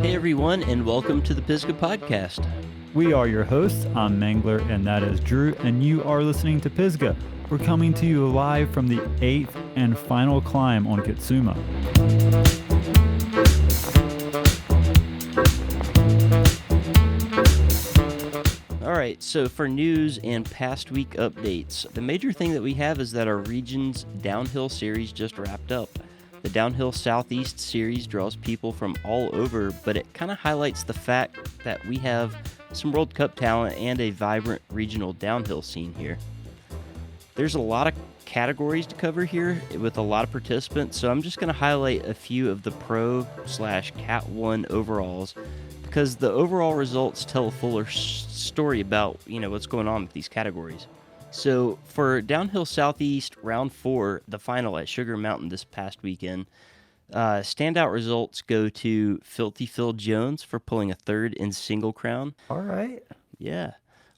Hey everyone, and welcome to the Pisgah Podcast. We are your hosts. I'm Mangler, and that is Drew, and you are listening to Pisgah. We're coming to you live from the 8th and final climb on Kitsuma. Alright, so for news and past week updates, the major thing that we have is that our region's downhill series just wrapped up. The Downhill Southeast series draws people from all over, but it kind of highlights the fact that we have some World Cup talent and a vibrant regional downhill scene here. There's a lot of categories to cover here with a lot of participants, so I'm just going to highlight a few of the Pro/Cat 1 overalls because the overall results tell a fuller story about, what's going on with these categories. So for Downhill Southeast Round 4, the final at Sugar Mountain this past weekend, standout results go to Filthy Phil Jones for pulling a third in single crown. All right. Yeah.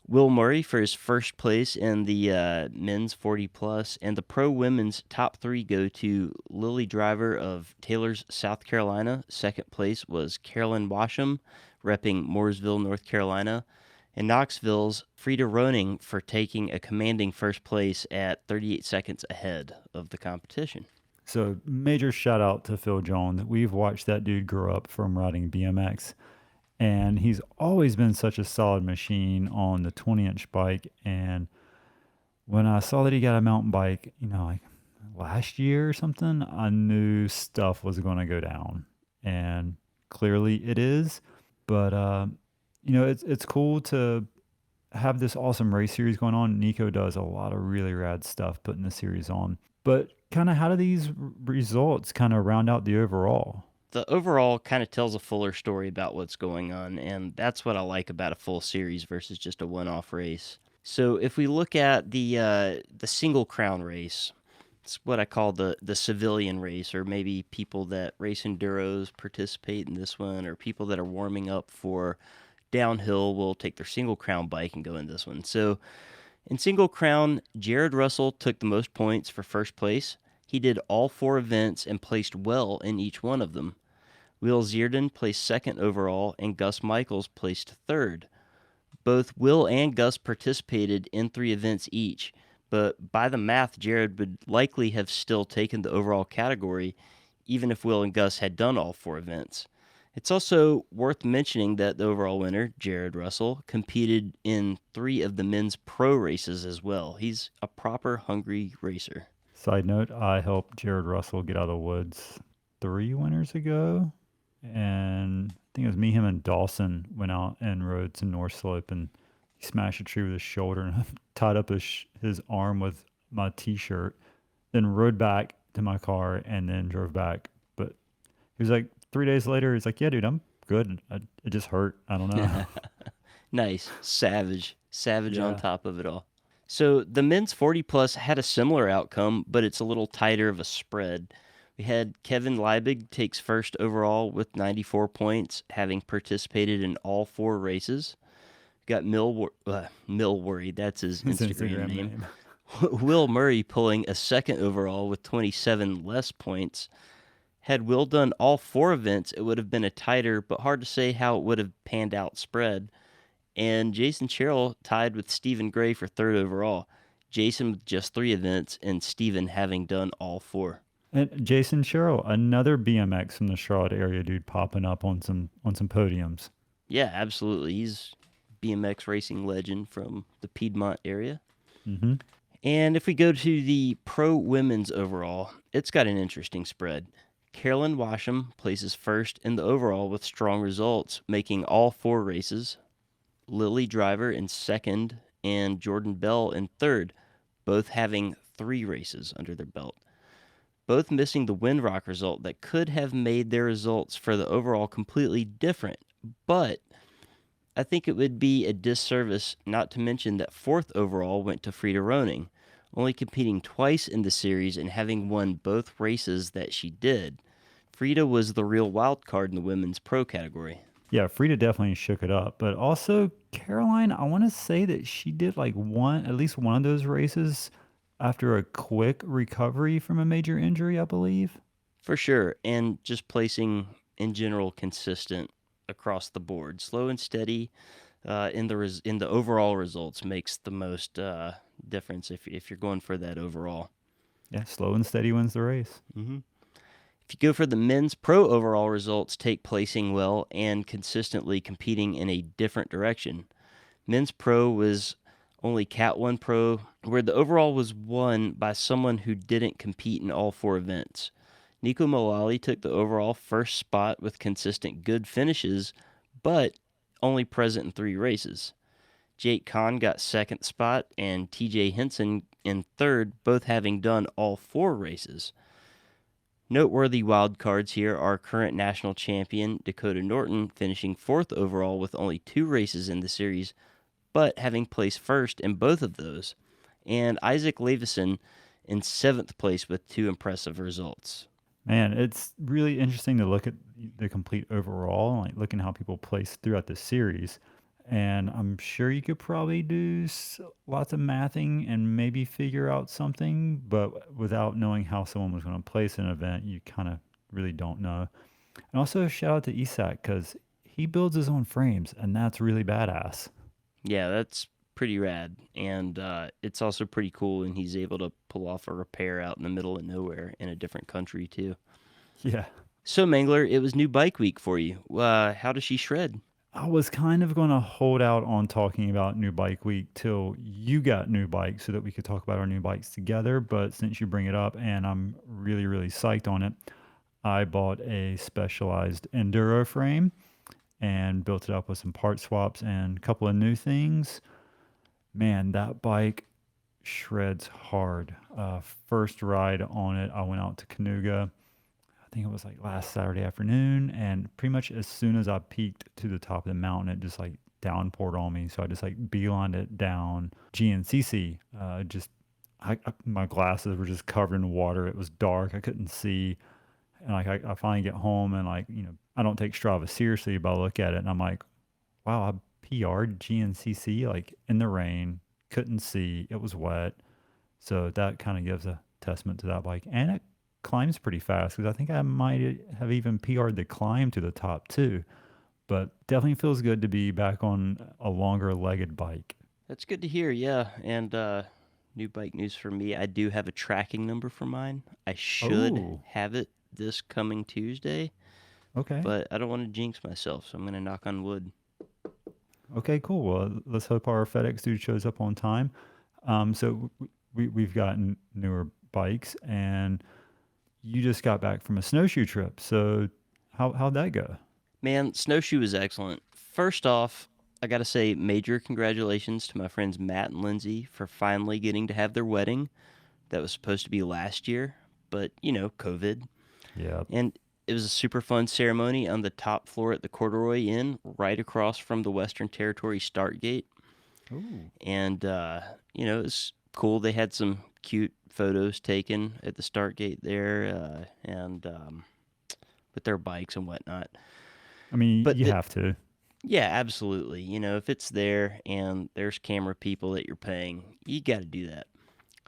Will Murray for his first place in the men's 40+, and the pro women's top three go to Lily Driver of Taylor's, South Carolina. Second place was Carolyn Washam, repping Mooresville, North Carolina, and Knoxville's Frida Roning for taking a commanding first place at 38 seconds ahead of the competition. So major shout out to Phil Jones. We've watched that dude grow up from riding BMX. And he's always been such a solid machine on the 20-inch bike. And when I saw that he got a mountain bike, like last year or something, I knew stuff was going to go down. And clearly it is. But, it's cool to have this awesome race series going on. Nico does a lot of really rad stuff putting the series on. But kind of how do these results kind of round out the overall? The overall kind of tells a fuller story about what's going on, and that's what I like about a full series versus just a one-off race. So if we look at the single crown race, it's what I call the civilian race, or maybe people that race enduros participate in this one, or people that are warming up for downhill will take their single crown bike and go in this one. So in single crown, Jared Russell took the most points for first place. He did all 4 events and placed well in each one of them. Will Zierden placed second overall, and Gus Michaels placed third. Both Will and Gus participated in 3 events each, but by the math, Jared would likely have still taken the overall category, even if Will and Gus had done all 4 events. It's also worth mentioning that the overall winner, Jared Russell, competed in 3 of the men's pro races as well. He's a proper hungry racer. Side note, I helped Jared Russell get out of the woods 3 winters ago. And I think it was me, him, and Dawson went out and rode to North Slope, and he smashed a tree with his shoulder and tied up his arm with my T-shirt, then rode back to my car and then drove back. But he was like, 3 days later, he's like, yeah, dude, I'm good. It just hurt. I don't know. Nice. Savage on top of it all. So the men's 40+ had a similar outcome, but it's a little tighter of a spread. We had Kevin Liebig takes first overall with 94 points, having participated in all 4 races. Got Millworry, that's his Instagram name. Will Murray pulling a second overall with 27 less points. Had Will done all 4 events, it would have been a tighter, but hard to say how it would have panned out spread. And Jason Sherrill tied with Stephen Gray for third overall. Jason with just 3 events, and Stephen having done all 4. And Jason Sherrill, another BMX from the Charlotte area dude, popping up on some podiums. Yeah, absolutely. He's BMX racing legend from the Piedmont area. Mm-hmm. And if we go to the pro women's overall, it's got an interesting spread. Carolyn Washam places first in the overall with strong results, making all 4 races. Lily Driver in second, and Jordan Bell in third, both having 3 races under their belt. Both missing the Windrock result that could have made their results for the overall completely different. But I think it would be a disservice not to mention that 4th overall went to Frida Roning, only competing twice in the series and having won both races that she did. Frida was the real wild card in the women's pro category. Yeah, Frida definitely shook it up. But also, Caroline, I want to say that she did at least one of those races after a quick recovery from a major injury, I believe. For sure, and just placing in general consistent across the board, slow and steady in the overall results makes the most difference if you're going for that overall. Yeah, slow and steady wins the race. hmm If you go for the men's pro overall results, take placing well and consistently competing in a different direction. Men's pro was only Cat 1 Pro, where the overall was won by someone who didn't compete in all four events. Nico Malali took the overall first spot with consistent good finishes, but only present in 3 races. Jake Kahn got second spot and TJ Henson in third, both having done all 4 races. Noteworthy wildcards here are current national champion Dakota Norton finishing 4th overall with only 2 races in the series, but having placed first in both of those, and Isaac Leveson in 7th place with 2 impressive results. Man, it's really interesting to look at the complete overall, like looking how people place throughout the series. And I'm sure you could probably do lots of mathing and maybe figure out something, but without knowing how someone was going to place an event, you kind of really don't know. And also, shout out to Isak because he builds his own frames, and that's really badass. Yeah, that's pretty rad, and it's also pretty cool, and he's able to pull off a repair out in the middle of nowhere in a different country, too. Yeah. So, Mangler, it was new bike week for you. How does she shred? I was kind of going to hold out on talking about new bike week till you got new bikes so that we could talk about our new bikes together. But since you bring it up and I'm really, really psyched on it, I bought a specialized enduro frame and built it up with some part swaps and a couple of new things. Man, that bike shreds hard. First ride on it, I went out to Canuga. I think it was like last Saturday afternoon, and pretty much as soon as I peaked to the top of the mountain, it just like downpoured on me. So I just like beelined it down GNCC. My glasses were just covered in water. It was dark. I couldn't see. And like I finally get home and like, I don't take Strava seriously, but I look at it and I'm like, wow, I PR'd GNCC like in the rain, couldn't see, it was wet. So that kind of gives a testament to that bike. And it climbs pretty fast because I think I might have even PR'd the climb to the top too. But definitely feels good to be back on a longer legged bike. That's good to hear, yeah. And new bike news for me. I do have a tracking number for mine. I should Oh, have it this coming Tuesday, okay. but I don't want to jinx myself, so I'm going to knock on wood. Okay, cool. Well, let's hope our FedEx dude shows up on time. We've gotten newer bikes, and you just got back from a snowshoe trip. So how'd that go? Man, snowshoe is excellent. First off, I got to say major congratulations to my friends Matt and Lindsay for finally getting to have their wedding. That was supposed to be last year, but COVID. Yeah. And it was a super fun ceremony on the top floor at the Corduroy Inn, right across from the Western Territory start gate. Ooh. And, it was cool. They had some cute photos taken at the start gate there and with their bikes and whatnot. I mean, But you have to. yeah, absolutely. If it's there and there's camera people that you're paying, you got to do that.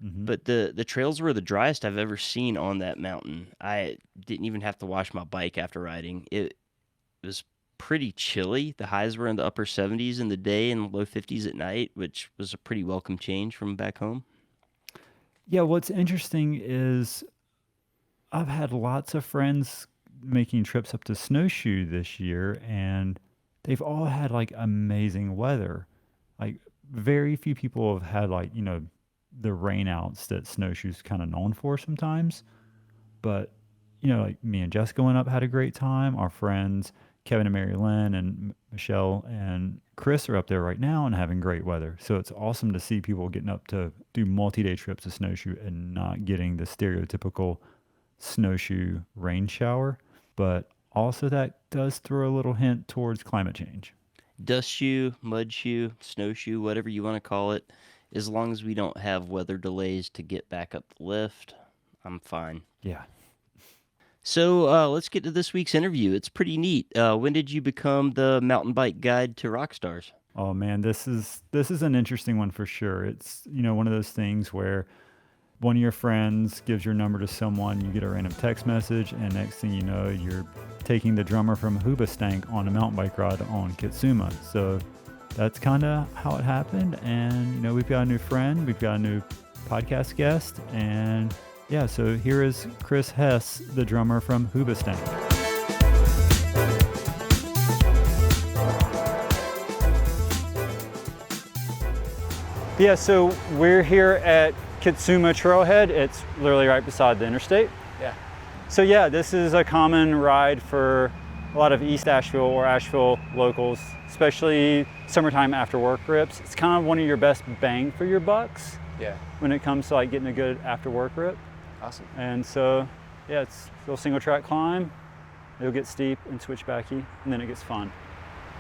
Hmm. But the trails were the driest I've ever seen on that mountain. I didn't even have to wash my bike after riding. It was pretty chilly. The highs were in the upper 70s in the day and low 50s at night, which was a pretty welcome change from back home. Yeah, what's interesting is I've had lots of friends making trips up to Snowshoe this year, and they've all had like amazing weather. Like, very few people have had like, the rainouts that Snowshoe's kind of known for sometimes. But, like me and Jessica went up, had a great time. Our friends, Kevin and Mary Lynn and Michelle and Chris are up there right now and having great weather. So it's awesome to see people getting up to do multi-day trips to Snowshoe and not getting the stereotypical snowshoe rain shower. But also that does throw a little hint towards climate change. Dust shoe, mud shoe, snowshoe, whatever you want to call it, as long as we don't have weather delays to get back up the lift, I'm fine. Yeah. So let's get to this week's interview. It's pretty neat. When did you become the mountain bike guide to rock stars? Oh man, this is an interesting one for sure. It's, one of those things where one of your friends gives your number to someone, you get a random text message, and next thing you know, you're taking the drummer from Hoobastank on a mountain bike ride on Kitsuma. So that's kind of how it happened. And, you know, we've got a new friend, we've got a new podcast guest, and yeah, so here is Chris Hesse, the drummer from Hoobastank. Yeah, so we're here at Kitsuma Trailhead. It's literally right beside the interstate. Yeah. So yeah, this is a common ride for a lot of East Asheville or Asheville locals, especially summertime after work rips. It's kind of one of your best bang for your bucks. Yeah. When it comes to like getting a good after work rip. Awesome. And so yeah, it's a little single track climb. It'll get steep and switchbacky, and then it gets fun.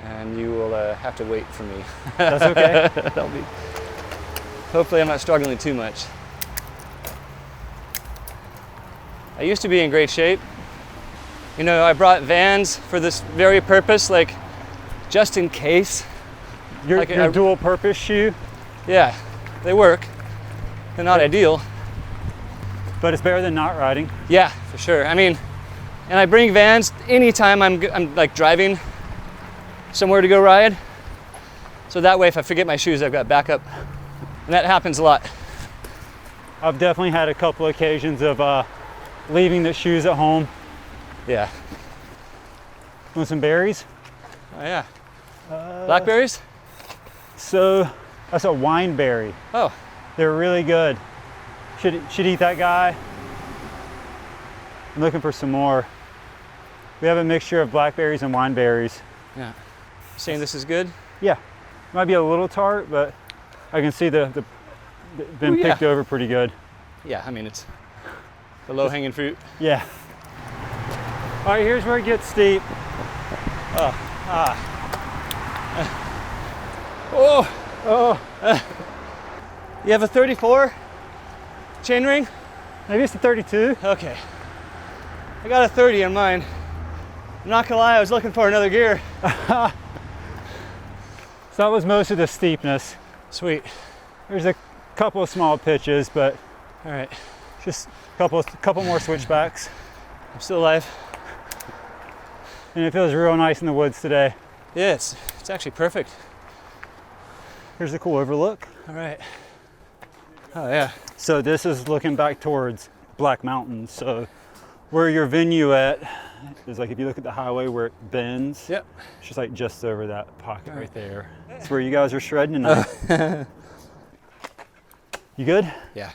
And you will have to wait for me. That's okay. That'll be. Hopefully I'm not struggling too much. I used to be in great shape. You know, I brought Vans for this very purpose, like just in case. Your dual purpose shoe? Yeah, they work. They're not ideal. But it's better than not riding. Yeah, for sure. I mean, and I bring Vans anytime I'm like driving somewhere to go ride. So that way if I forget my shoes, I've got backup. And that happens a lot. I've definitely had a couple occasions of leaving the shoes at home. Yeah. Want some berries? Oh yeah. Blackberries? So that's a wine berry. Oh. They're really good. Should eat that guy. I'm looking for some more. We have a mixture of blackberries and wine berries. Yeah. Saying this is good? Yeah. Might be a little tart, but I can see the been picked over pretty good. Yeah, I mean, it's the low-hanging fruit. Yeah. All right, here's where it gets steep. You have a 34 chainring? Maybe it's the 32. Okay. I got a 30 on mine. I'm not gonna lie, I was looking for another gear. So that was most of the steepness. Sweet. There's a couple of small pitches, but All right. just a couple more switchbacks. I'm still alive. And it feels real nice in the woods today. Yeah, it's actually perfect. Here's a cool overlook. All right. Oh yeah. So this is looking back towards Black Mountain. So where your venue at is like, if you look at the highway where it bends, Yep. it's just like just over that pocket right there. That's where you guys are shredding tonight. You good? Yeah.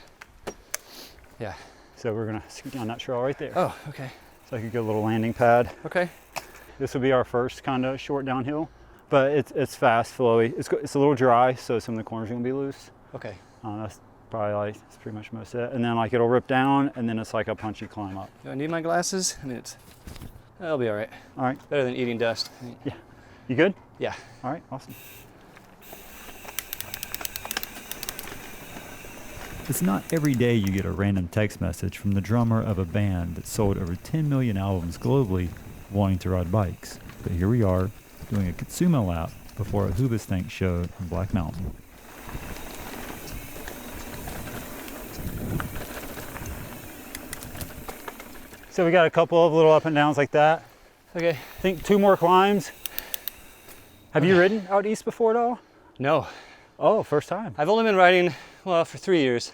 Yeah. So we're gonna scoot down that trail right there. Oh, okay. It's like a good little landing pad. Okay. This will be our first kind of short downhill, but it's fast, flowy. It's a little dry, so some of the corners are gonna be loose. Okay. That's probably like, that's pretty much most of it. And then like it'll rip down, and then it's like a punchy climb up. Do I need my glasses? I mean, that'll be all right. All right. Better than eating dust. Yeah. You good? Yeah. All right. Awesome. It's not every day you get a random text message from the drummer of a band that sold over 10 million albums globally wanting to ride bikes. But here we are, doing a Kitsuma lap before a Hoobastank show in Black Mountain. So we got a couple of little up and downs like that. Okay. I think 2 more climbs. Have you ridden out east before at all? No. Oh, first time. I've only been riding, well, for 3 years.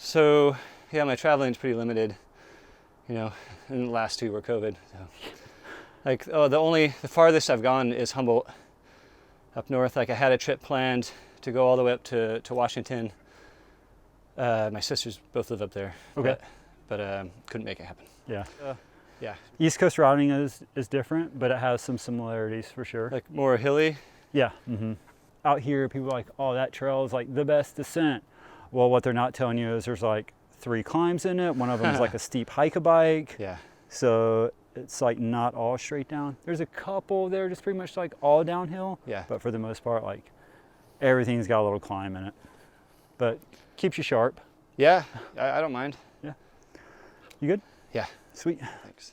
So, yeah, my traveling's pretty limited, you know, and the last 2 were COVID. So. Like, the farthest I've gone is Humboldt, up north. Like, I had a trip planned to go all the way up to Washington. My sisters both live up there. Okay. But couldn't make it happen. Yeah. Yeah. East Coast routing is different, but it has some similarities for sure. Like, more hilly? Yeah. Mm-hmm. Out here, people are like, oh, that trail is like the best descent. Well, what they're not telling you is there's like 3 climbs in it. One of them is like a steep hike-a-bike. Yeah. So it's like not all straight down. There's a couple that are just pretty much like all downhill. Yeah. But for the most part, like everything's got a little climb in it. But keeps you sharp. Yeah, I don't mind. Yeah. You good? Yeah. Sweet. Thanks.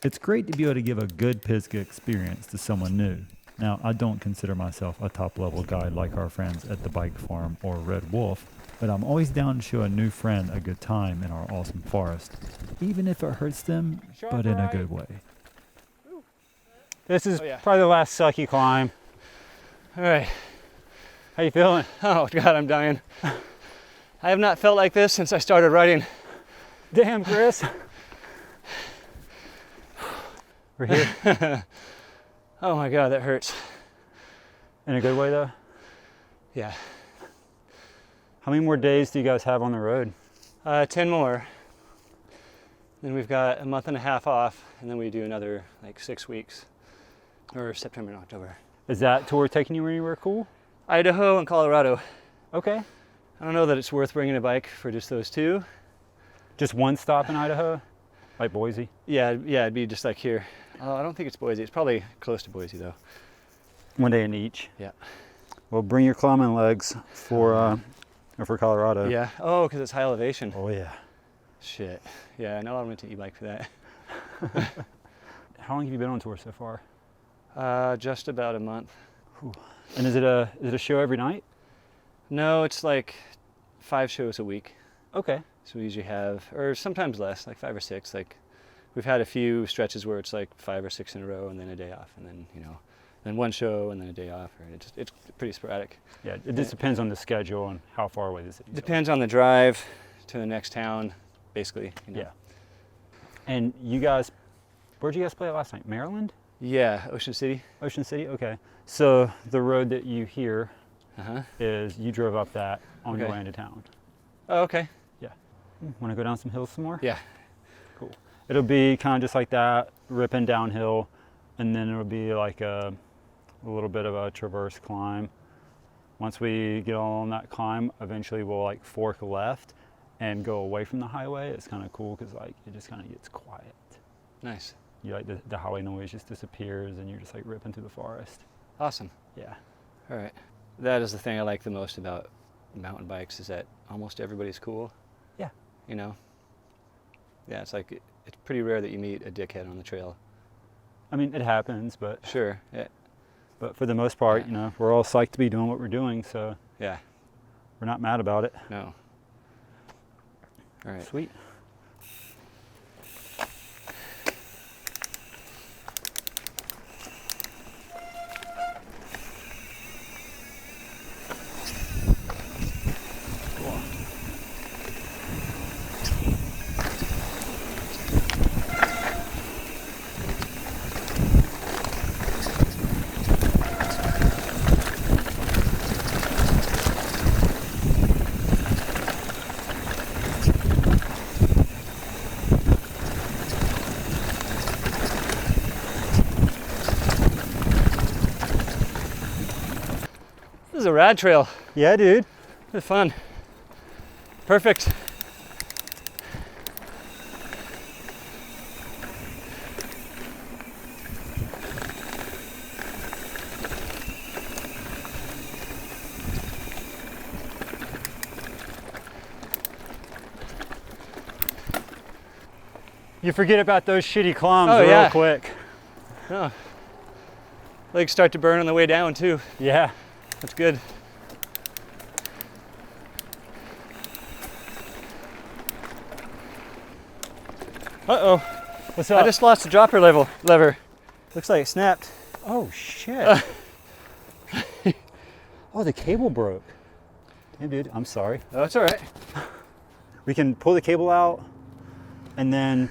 It's great to be able to give a good Pisgah experience to someone new. Now, I don't consider myself a top-level guide like our friends at the Bike Farm or Red Wolf, but I'm always down to show a new friend a good time in our awesome forest, even if it hurts them, but in a good way. This is probably the last sucky climb. All right. How you feeling? Oh God, I'm dying. I have not felt like this since I started riding. Damn, Chris. We're here. Oh my God, that hurts. In a good way, though? Yeah. How many more days do you guys have on the road? 10 more. Then we've got a month and a half off, and then we do another like 6 weeks, or September and October. Is that tour taking you anywhere cool? Idaho and Colorado. Okay. I don't know that it's worth bringing a bike for just those two. Just one stop in Idaho? Like Boise? Yeah, it'd be just like here. I don't think it's Boise. It's probably close to Boise though. One day in each? Yeah. Well, bring your climbing legs for Colorado. Yeah. Oh, because it's high elevation. Oh, yeah. Shit. Yeah, no, I went to e-bike for that. How long have you been on tour so far? Just about a month. Whew. And is it a show every night? No, it's like 5 shows a week. Okay. So we usually have, or sometimes less, like 5 or 6. Like we've had a few stretches where it's like 5 or 6 in a row and then a day off, and then then one show and then a day off. Or it's pretty sporadic. Yeah, it just depends on the schedule and how far away the city is. Depends on the drive to the next town, basically. Yeah. And you guys, where'd you guys play last night? Maryland? Yeah, Ocean City. Ocean City? Okay. So the road that you hear Uh-huh. is you drove up that on your Okay. way into town. Oh, okay. Yeah. Want to go down some hills some more? Yeah. Cool. It'll be kind of just like that, ripping downhill, and then it'll be like a little bit of a traverse climb. Once we get on that climb, eventually we'll like fork left and go away from the highway. It's kind of cool because like it just kind of gets quiet. Nice. You like the highway noise just disappears and you're just like ripping through the forest. Awesome. Yeah. All right. That is the thing I like the most about mountain bikes, is that almost everybody's cool. Yeah. You know? Yeah, it's like, it's pretty rare that you meet a dickhead on the trail. I mean, it happens, but Sure. Yeah. but for the most part, Yeah. you know, we're all psyched to be doing what we're doing, so Yeah. we're not mad about it. No. All right. Sweet. This is a rad trail. Yeah, dude. This is fun. Perfect. You forget about those shitty climbs Oh, real yeah. quick. Oh. Legs start to burn on the way down too. Yeah. That's good. Uh-oh. What's I up? just lost the dropper lever. Looks like it snapped. Oh shit. Oh, the cable broke. Hey, dude, I'm sorry. Oh, it's all right. We can pull the cable out and then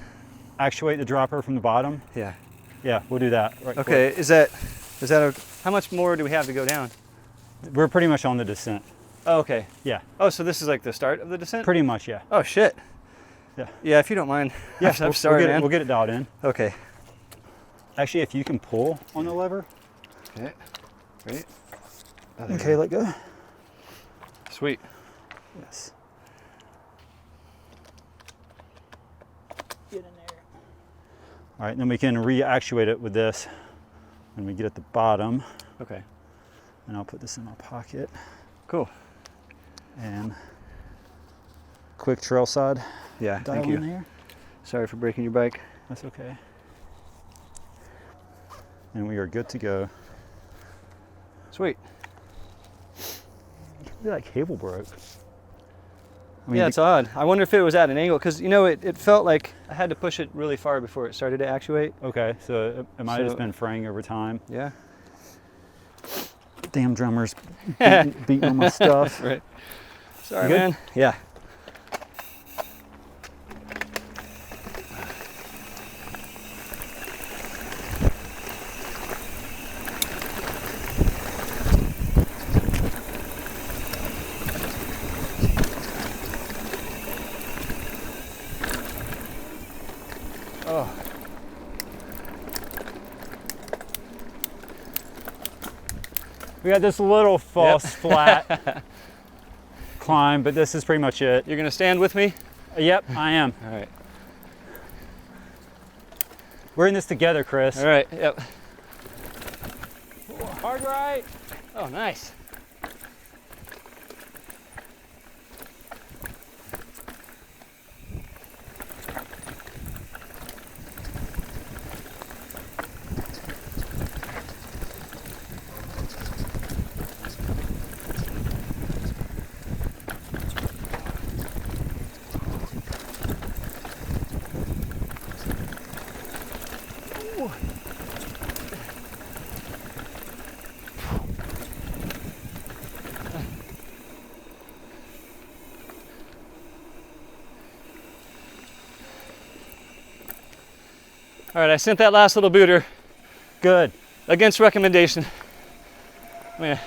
actuate the dropper from the bottom. Yeah. Yeah, we'll do that. Right Okay, is that how much more do we have to go down? quick. We're pretty much on the descent. Oh, okay. Yeah, Oh, so this is like the start of the descent? pretty much, yeah. Oh, shit. Yeah. Yeah, if you don't mind. Yeah, I'm sorry, man. We'll get it dialed in. Okay. Actually, if you can pull on the lever. Okay. Ready? Okay, let go. Sweet. Yes. Get in there. All right, then we can re-actuate it with this when we get at the bottom. Okay. And I'll put this in my pocket. Cool. And quick trail side Yeah, dial thank you. in there. Sorry for breaking your bike. That's okay. And we are good to go. Sweet. Maybe that cable broke. I mean, Yeah, it's odd. I wonder if it was at an angle, because, you know, it felt like I had to push it really far before it started to actuate. okay, so it might have just So- been fraying over time. Yeah. Damn drummers beating on my stuff. Right. Sorry, You good? man. Yeah. Oh. We got this little false flat climb, but this is pretty much it. You're gonna stand with me? Yep, I am. All right. We're in this together, Chris. All right. Yep. Hard right. Oh, nice. All right, I sent that last little booter Good. against recommendation. I mean,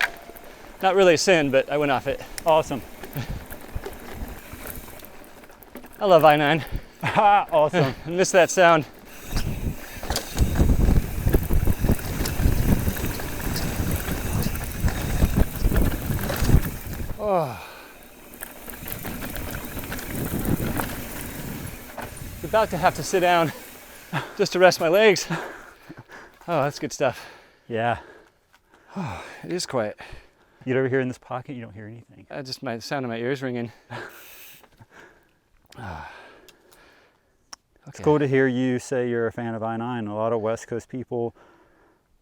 not really a sin, but I went off it. Awesome. I love I-9. Awesome. I miss that sound. Oh. About to have to sit down just to rest my legs. Oh, that's good stuff. Yeah. It is quiet. You get over here in this pocket, you don't hear anything. Just my sound of my ears ringing. It's cool to hear you say you're a fan of I-9. A lot of West Coast people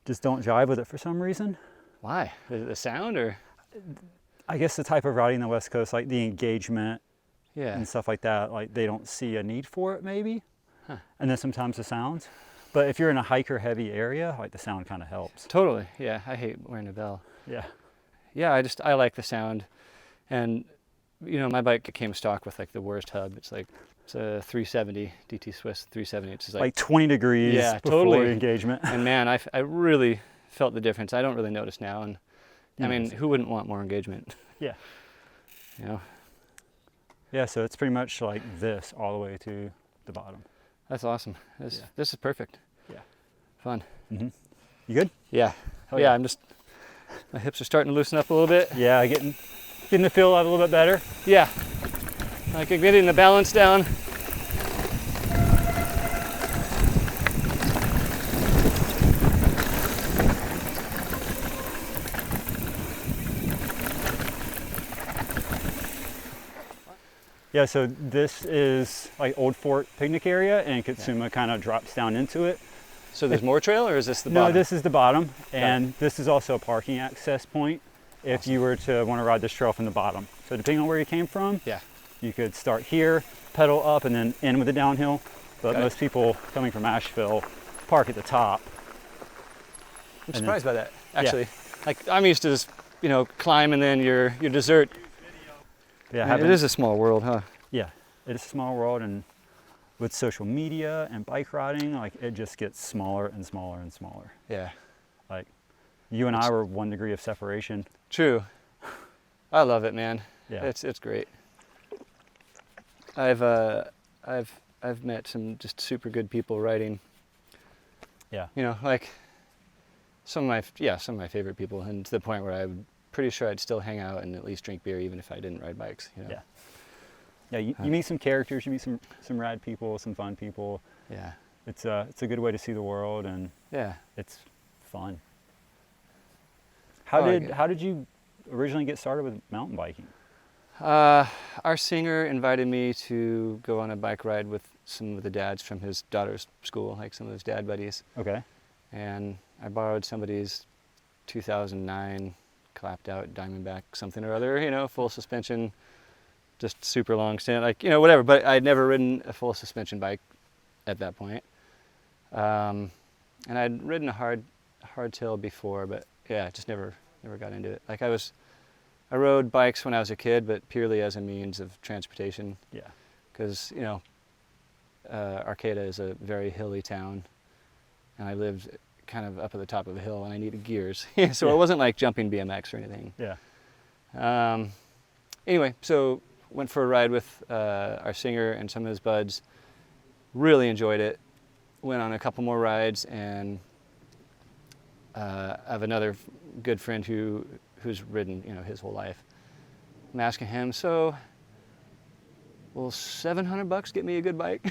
just don't jive with it for some reason. Why? The sound, or? I guess the type of riding on the West Coast, like the engagement Yeah. and stuff like that, like they don't see a need for it maybe. Huh. And then sometimes the sounds. But if you're in a hiker heavy area, like the sound kind of helps. Totally. Yeah, I hate wearing a bell. Yeah. Yeah, I like the sound. And, you know, my bike came stock with like the worst hub. It's a 370, DT Swiss 370. It's just Like 20 degrees Yeah, before totally. engagement. and man, I really felt the difference. I don't really notice now. And I mean, Nice. who wouldn't want more engagement? Yeah. You know, Yeah, so it's pretty much like this all the way to the bottom. that's awesome. Yeah. This is perfect. Yeah. Fun. You good? Yeah. Hell yeah, yeah. my hips are starting to loosen up a little bit. Yeah, getting the feel a little bit better. Yeah. Like getting the balance down. Yeah, so this is like Old Fort picnic area, and Katsuma kind of drops down into it. So there's more trail, or is this the No, bottom? this is the bottom, and this is also a parking access point if you were to want to ride this trail from the bottom. So depending on where you came from, Yeah. you could start here, pedal up, and then end with the downhill. But Got it. most people coming from Asheville park at the top. I'm then- surprised by that, actually. Like, I'm used to just, you know, climb and then your dessert. Yeah, I mean, it is a small world, huh? Yeah, it is a small world, and with social media and bike riding, like it just gets smaller and smaller and smaller. Yeah. Like you and I were 1 degree of separation. True. I love it, man. Yeah. It's great. I've met some just super good people riding. Yeah. You know, like some of my favorite people, and to the point where I'm pretty sure I'd still hang out and at least drink beer even if I didn't ride bikes. You know? Yeah. Yeah, you meet some characters, you meet some rad people, some fun people. Yeah. It's a good way to see the world, and Yeah. it's fun. I like it. How did you originally get started with mountain biking? Our singer invited me to go on a bike ride with some of the dads from his daughter's school, like some of his dad buddies. Okay. And I borrowed somebody's 2009 clapped out Diamondback something or other, you know, full suspension, just super long stint, like, you know, whatever. But I'd never ridden a full suspension bike at that point. And I'd ridden a hardtail before, but yeah, just never got into it. Like I rode bikes when I was a kid, but purely as a means of transportation. Yeah. Because, you know, Arcata is a very hilly town, and I lived kind of up at the top of a hill, and I needed gears. So it wasn't like jumping BMX or anything. Yeah. Anyway, so went for a ride with our singer and some of his buds. Really enjoyed it. Went on a couple more rides, and I have another good friend who's ridden, you know, his whole life. I'm asking him, so will $700 get me a good bike?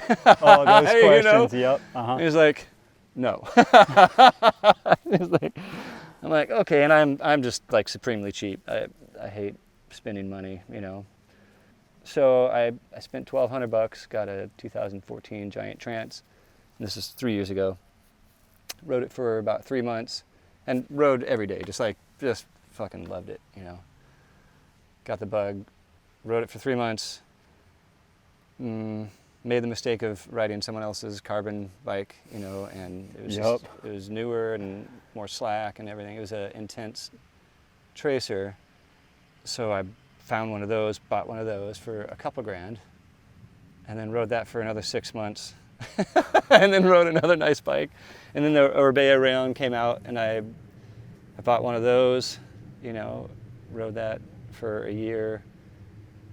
Oh, those You questions. know? Yep. Uh-huh. He's like, no. He's like, I'm like, okay, and I'm just like supremely cheap. I hate spending money, you know. So I spent $1,200, got a 2014 Giant Trance. This is 3 years ago. Rode it for about 3 months, and rode every day, just fucking loved it, you know. Got the bug, rode it for 3 months. Made the mistake of riding someone else's carbon bike, you know, and it was it was newer and more slack and everything. It was an intense tracer. So I found one of those, bought one of those for a couple grand, and then rode that for another 6 months. And then rode another nice bike. And then the Orbea Rayon came out, and I bought one of those, you know, rode that for a year,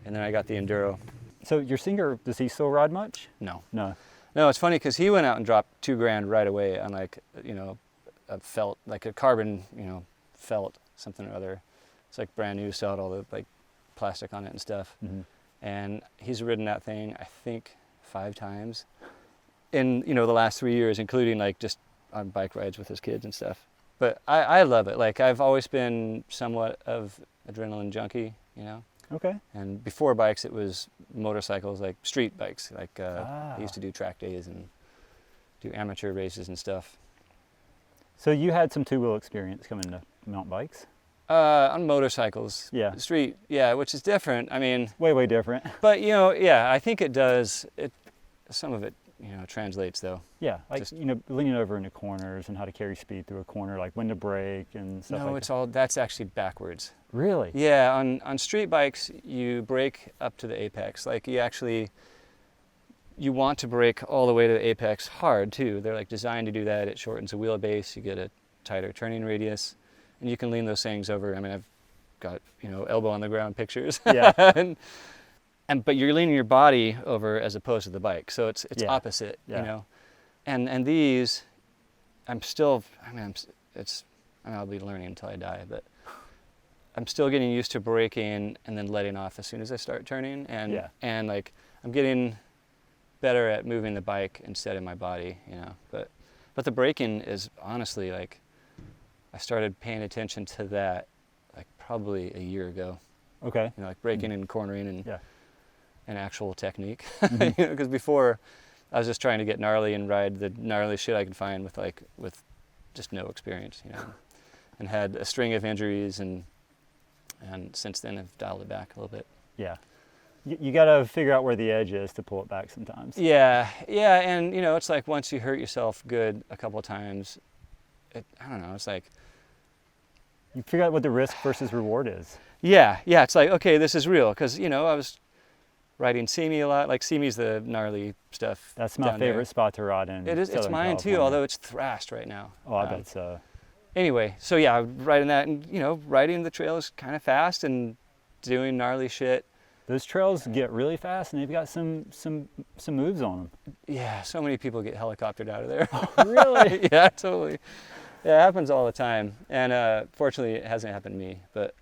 and then I got the Enduro. So your singer, does he still ride much? No. No. No, it's funny because he went out and dropped $2,000 right away on, like, you know, a felt, like a carbon, you know, felt, something or other. It's like brand new, still had all the like plastic on it and stuff. Mm-hmm. And he's ridden that thing, I think, 5 times in, you know, the last 3 years, including like just on bike rides with his kids and stuff. But I love it. Like, I've always been somewhat of adrenaline junkie, you know. Okay. And before bikes, it was motorcycles, like street bikes. Like I used to do track days and do amateur races and stuff. So you had some two-wheel experience coming to mountain bikes? On motorcycles. Yeah. Street, yeah, which is different. I mean, Way different. but you know, yeah, I think it does. Some of it, you know, translates though. Yeah, like, Just- you know, leaning over into corners and how to carry speed through a corner, like when to brake and stuff No, like it's that. all, that's actually backwards. Really? Yeah, on street bikes, you brake up to the apex. Like, you want to brake all the way to the apex hard too. They're like designed to do that. It shortens the wheelbase, you get a tighter turning radius, and you can lean those things over. I mean, I've got, you know, elbow on the ground pictures. Yeah. But you're leaning your body over as opposed to the bike. So it's Yeah. opposite, Yeah. you know. And these, I'll be learning until I die, but I'm still getting used to braking and then letting off as soon as I start turning, and like I'm getting better at moving the bike instead of my body, you know. But the braking is honestly, like, I started paying attention to that like probably a year ago. Okay. You know, like braking and cornering and Yeah. and actual technique. Mhm. You know, because before I was just trying to get gnarly and ride the gnarly shit I could find with just no experience, you know, and had a string of injuries, and since then I've dialed it back a little bit. Yeah. You got to figure out where the edge is to pull it back sometimes. Yeah, and you know, it's like once you hurt yourself good a couple of times, I don't know, it's like, You figure out what the risk versus reward is. yeah, it's like, okay, this is real, because, you know, I was riding Simi a lot. Like, Simi's the gnarly stuff. That's my down there. favorite spot to ride in. It is. It's Southern mine too, California. although it's thrashed right now. Oh, I bet so. Anyway, so yeah, riding that, and you know, riding the trails kind of fast and doing gnarly shit. Those trails get really fast, and they've got some moves on them. Yeah, so many people get helicoptered out of there. Really? Yeah, totally. Yeah, it happens all the time, and fortunately, it hasn't happened to me. But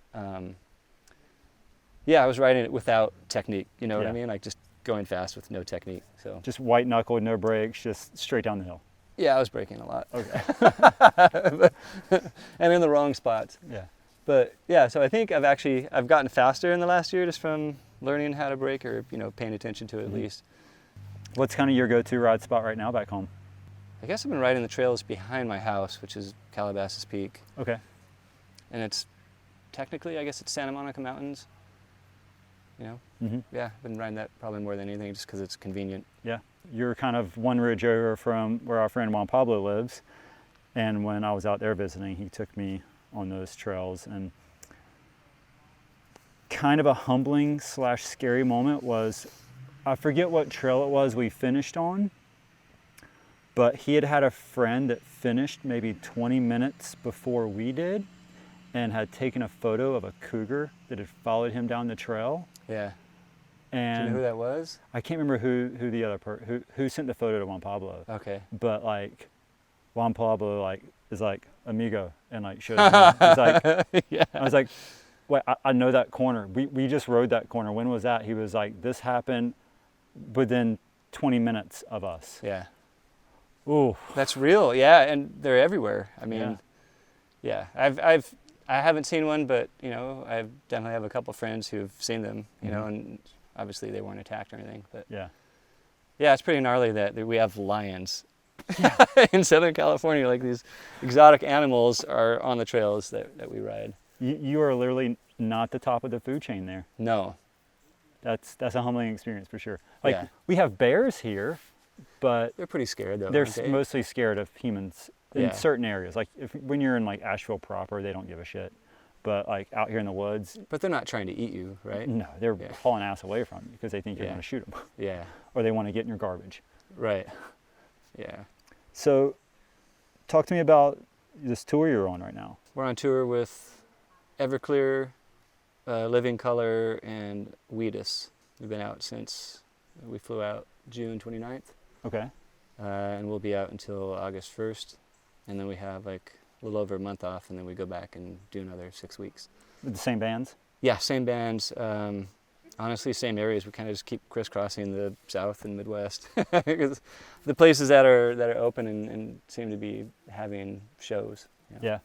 yeah, I was riding it without technique. You know what I Yeah. mean? Like, just going fast with no technique. So Just white knuckle, no brakes, just straight down the hill. yeah, I was braking a lot. Okay. And in the wrong spots. Yeah. But yeah, so I think I've gotten faster in the last year just from learning how to brake, or, you know, paying attention to it at least. What's kind of your go-to ride spot right now back home? I guess I've been riding the trails behind my house, which is Calabasas Peak. Okay. And it's technically, I guess it's Santa Monica Mountains. you know. Mm-hmm. Yeah, I've been riding that probably more than anything just because it's convenient. Yeah, you're kind of one ridge over from where our friend Juan Pablo lives, and when I was out there visiting, he took me on those trails, and kind of a humbling / scary moment was, I forget what trail it was we finished on, but he had a friend that finished maybe 20 minutes before we did and had taken a photo of a cougar that had followed him down the trail. Yeah. Do And you know who that was? I can't remember who the other who sent the photo to Juan Pablo. Okay. But like Juan Pablo like is like amigo and like shows me. He's like, Yeah. I was like, wait, I know that corner. We just rode that corner. When was that? He was like, this happened within 20 minutes of us. Yeah. Ooh. That's real. Yeah, and they're everywhere. I mean, yeah. I haven't seen one, but you know, I definitely have a couple friends who've seen them. You know, and obviously they weren't attacked or anything. But Yeah. yeah, it's pretty gnarly that we have lions in Southern California. Like these exotic animals are on the trails that we ride. You are literally not the top of the food chain there. No. That's a humbling experience for sure. Like Yeah. we have bears here, but They're pretty scared though. they're aren't they? mostly scared of humans in Yeah. certain areas. Like when you're in like Asheville proper, they don't give a shit. But like out here in the woods, But they're not trying to eat you, right? no, they're Yeah. hauling ass away from you because they think you're Yeah. going to shoot them Yeah. or they want to get in your garbage. Right. Yeah. So talk to me about this tour you're on right now. We're on tour with Everclear, Living Color, and Wheatus. We've been out since we flew out June 29th, Okay. and we'll be out until August 1st. And then we have like a little over a month off, and then we go back and do another 6 weeks. With the same bands? Yeah, same bands. Honestly, same areas. We kind of just keep crisscrossing the South and Midwest because the places that are open and seem to be having shows. You know. Yeah.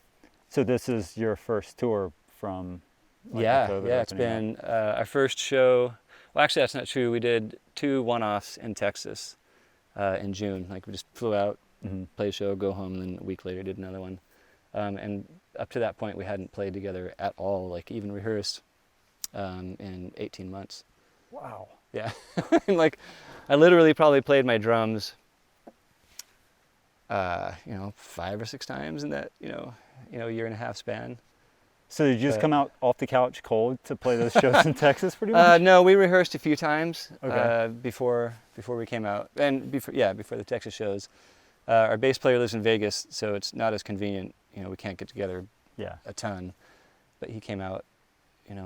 So this is your first tour from like, Yeah, the COVID it's opening been our first show. Well, actually, that's not true. We did 2 one-offs in Texas in June. Like we just flew out, up. Mhm. played a show, go home, and then a week later did another one. And up to that point, we hadn't played together at all, like even rehearsed in 18 months. Wow. Yeah, and like I literally probably played my drums, 5 or 6 times in that year and a half span. So did you just But- come out off the couch cold to play those shows in Texas pretty much? No, we rehearsed a few times Okay. before we came out, and before the Texas shows. Our bass player lives in Vegas, so it's not as convenient. You know, we can't get together Yeah. a ton, but he came out,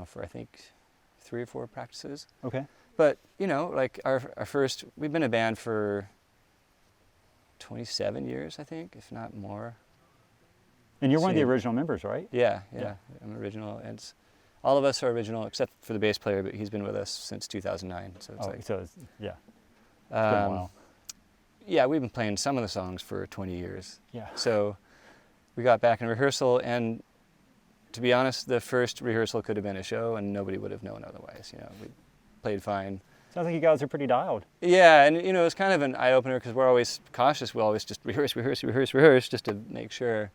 for I think 3 or 4 practices. Okay. But like our first, we've been a band for 27 years, I think, if not more. And you're one of the See. original members, right? Yeah, Yeah. I'm original. And all of us are original except for the bass player, but he's been with us since 2009. So it's like, So it's, yeah. It's been a um, while. yeah, we've been playing some of the songs for 20 years. Yeah. So we got back in rehearsal, and to be honest, the first rehearsal could have been a show, and nobody would have known otherwise. We played fine. Sounds like you guys are pretty dialed. Yeah, and it's kind of an eye opener because we're always cautious. We always just rehearse just to make sure.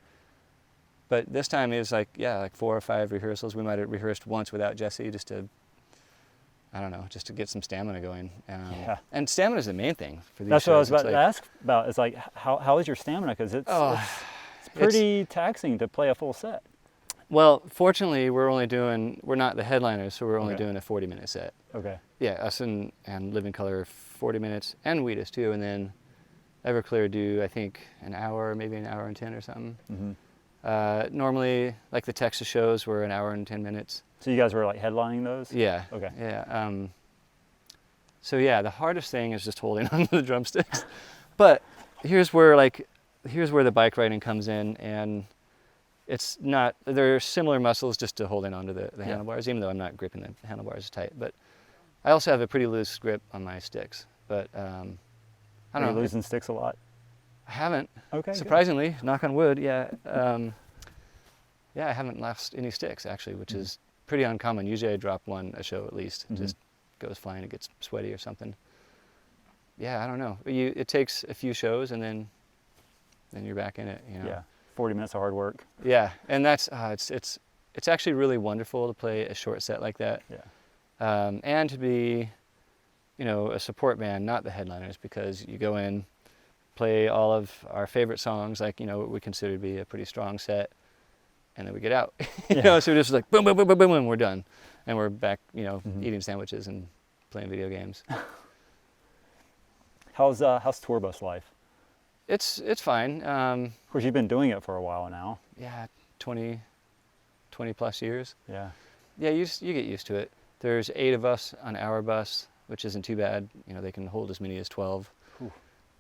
But this time it was like 4 or 5 rehearsals. We might have rehearsed once without Jesse just to get some stamina going. Yeah. And stamina is the main thing for these That's shows. what I was about It's to like, ask about. Is like, how is your stamina? Because it's pretty taxing to play a full set. Well, fortunately, we're not the headliners, so we're only Okay. doing a 40-minute set. Okay. Yeah, us and Living Color 40 minutes, and Wheatus too, and then Everclear do, I think, an hour, maybe an hour and 10 or something. Mm-hmm. Normally, like the Texas shows were an hour and 10 minutes. So you guys were like headlining those? Yeah. Okay. Yeah. So yeah, the hardest thing is just holding onto the drumsticks. But here's where the bike riding comes in, and it's not. They're similar muscles just to holding onto the handlebars, even though I'm not gripping the handlebars tight. But I also have a pretty loose grip on my sticks. But I Are don't you know. losing sticks a lot? I haven't. Okay. good. Surprisingly, knock on wood. Yeah. I haven't lost any sticks actually, which is pretty uncommon. Usually I drop one a show at least. It just goes flying. It gets sweaty or something. Yeah, I don't know. It takes a few shows and then you're back in it. Yeah. 40 minutes of hard work. Yeah, and that's it's actually really wonderful to play a short set like that. Yeah. and to be, a support band, not the headliners, because you go in, play all of our favorite songs, like, what we consider to be a pretty strong set, and then we get out. So we're just like boom, boom, boom, boom, boom, and we're done. And we're back, eating sandwiches and playing video games. How's tour bus life? It's fine. Of course, you've been doing it for a while now. Yeah, 20 plus years. Yeah. Yeah, you get used to it. There's 8 of us on our bus, which isn't too bad. They can hold as many as 12, Whew.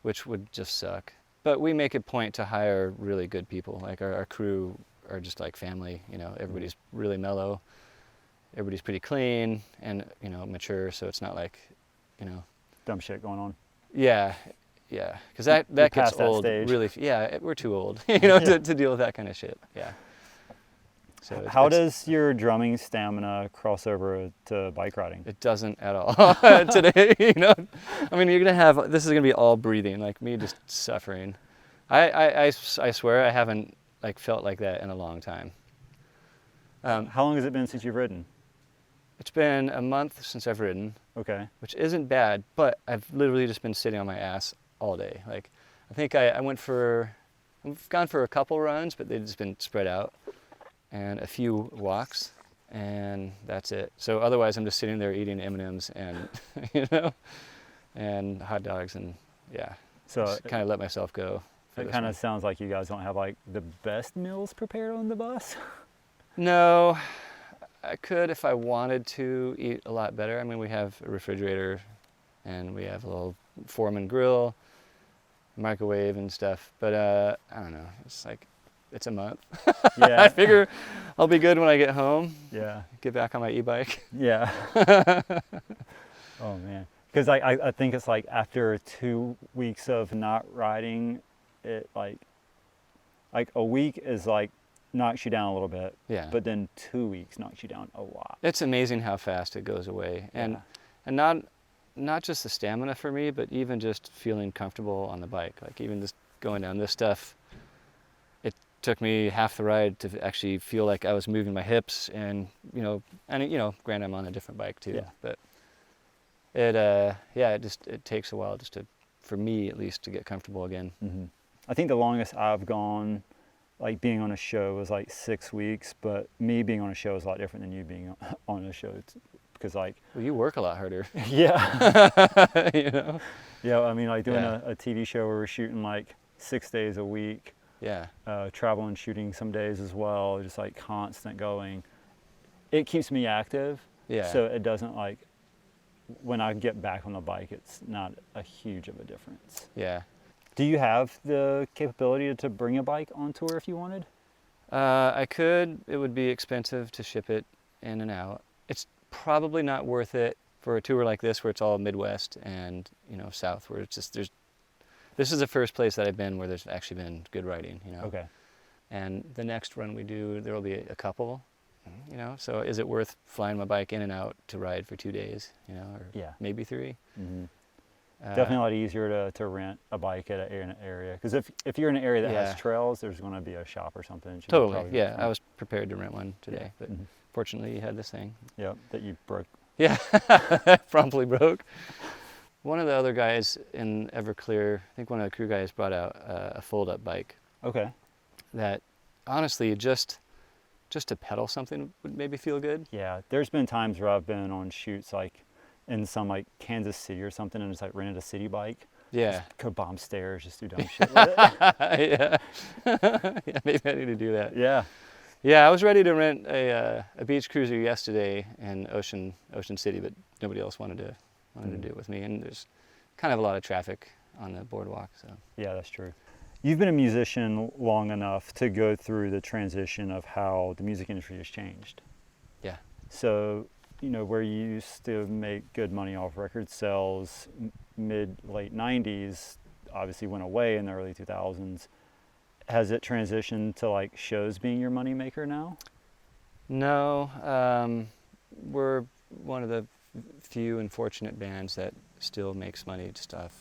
which would just suck. But we make a point to hire really good people. Like our crew are just like family. Everybody's really mellow. Everybody's pretty clean and, mature. So it's not like, Dumb shit going on. Yeah. Because that gets past that old stage. really. Yeah, we're too old, to deal with that kind of shit. Yeah. So How does your drumming stamina cross over to bike riding? It doesn't at all today. I mean, this is gonna be all breathing, like me just suffering. I swear I haven't felt like that in a long time. How long has it been since you've ridden? It's been a month since I've ridden, Okay. which isn't bad, but I've literally just been sitting on my ass all day. Like, I think I've gone for a couple runs, but they've just been spread out, and a few walks, and that's it. So otherwise, I'm just sitting there eating M&Ms and, and hot dogs, and So just kind of let myself go. it kind of sounds like you guys don't have the best meals prepared on the bus. No, I could if I wanted to eat a lot better. I mean, we have a refrigerator, and we have a little Foreman grill, microwave and stuff. But I don't know. It's a month. Yeah. I figure I'll be good when I get home. Yeah. Get back on my e-bike. Yeah. Oh man. Because I think it's after 2 weeks of not riding, it like a week is knocks you down a little bit. Yeah. But then 2 weeks knocks you down a lot. It's amazing how fast it goes away, and not just the stamina for me, but even just feeling comfortable on the bike. Like even just going down this stuff, it took me half the ride to actually feel like I was moving my hips, and granted I'm on a different bike too. Yeah. But it takes a while for me at least to get comfortable again. Mm-hmm. I think the longest I've gone, being on a show, was 6 weeks. But me being on a show is a lot different than you being on a show, because Well, you work a lot harder. yeah. Yeah. I mean, doing a TV show where we're shooting 6 days a week. Yeah. Traveling, shooting some days as well, just constant going. It keeps me active. Yeah. So it doesn't when I get back on the bike, it's not a huge of a difference. Yeah. Do you have the capability to bring a bike on tour if you wanted? I could. It would be expensive to ship it in and out. It's probably not worth it for a tour like this, where it's all Midwest and South, where it's just this is the first place that I've been where there's actually been good riding. Okay. And the next run we do, there will be a couple. So is it worth flying my bike in and out to ride for 2 days? Or maybe 3. Mm-hmm. Definitely a lot easier to rent a bike in an area, because if you're in an area that has trails, there's going to be a shop or something. That you can Totally. probably Yeah, I was prepared to rent one today, but Mhm. fortunately you had this thing. Yeah, that you broke. Yeah, promptly broke. One of the other guys in Everclear, I think one of the crew guys, brought out a fold-up bike Okay. that honestly just to pedal something would maybe feel good. Yeah, there's been times where I've been on shoots in some Kansas City or something, and just rented a city bike. Yeah. Just go bomb stairs, just do dumb shit with it. Yeah. Yeah, maybe I need to do that. Yeah. Yeah, I was ready to rent a beach cruiser yesterday in Ocean City, but nobody else wanted to do it with me, and there's kind of a lot of traffic on the boardwalk. So Yeah, that's true. You've been a musician long enough to go through the transition of how the music industry has changed. yeah, So, where you used to make good money off record sales, late 90s, obviously went away in the early 2000s. Has it transitioned to shows being your money maker now? no, we're one of the few unfortunate bands that still makes money just off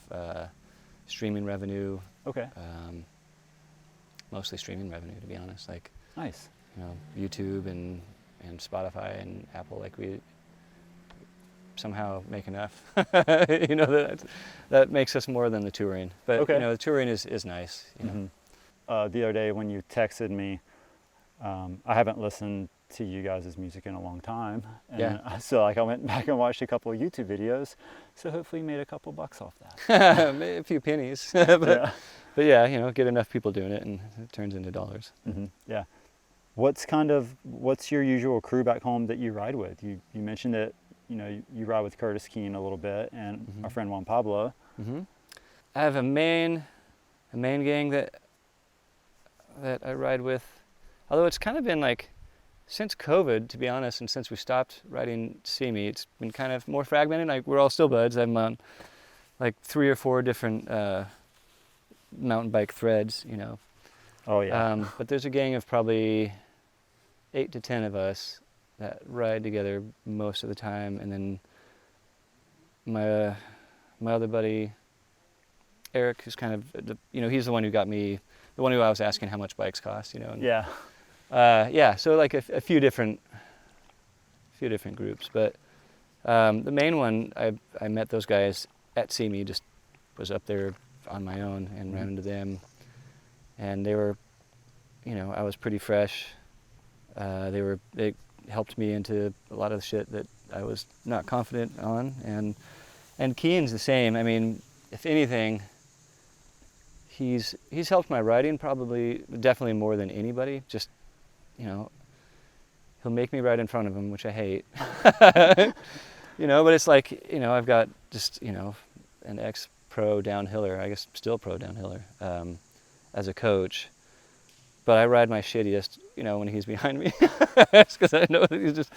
streaming revenue. Okay. Mostly streaming revenue, to be honest. Nice. YouTube and Spotify and Apple. somehow make enough. That makes us more than the touring. But Okay. the touring is nice. The other day when you texted me, I haven't listened to you guys' music in a long time. And Yeah. So I went back and watched a couple of YouTube videos. So hopefully you made a couple bucks off that. A few pennies. But yeah, get enough people doing it and it turns into dollars. Yeah. What's your usual crew back home that you ride with? You mentioned that, you ride with Curtis Keene a little bit and our friend Juan Pablo. I have a main gang that I ride with. Although it's kind of been like, since COVID, to be honest, and since we stopped riding See Me, it's been kind of more fragmented. Like, we're all still buds. I'm on like 3 or 4 different mountain bike threads, Oh yeah. But there's a gang of probably 8 to 10 of us that ride together most of the time. And then my other buddy, Eric, who's kind of, he's the one who got me, the one who I was asking how much bikes cost, And, so like a few different groups, but the main one, I met those guys at See Me, just was up there on my own and ran into them, and they were, I was pretty fresh. They helped me into a lot of the shit that I was not confident on, and Keen's the same. I mean, if anything, he's helped my riding definitely more than anybody. Just, he'll make me ride in front of him, which I hate. But it's like, I've got just, an ex-pro downhiller, I guess still pro downhiller, as a coach. But I ride my shittiest, when he's behind me. Because I know that he's just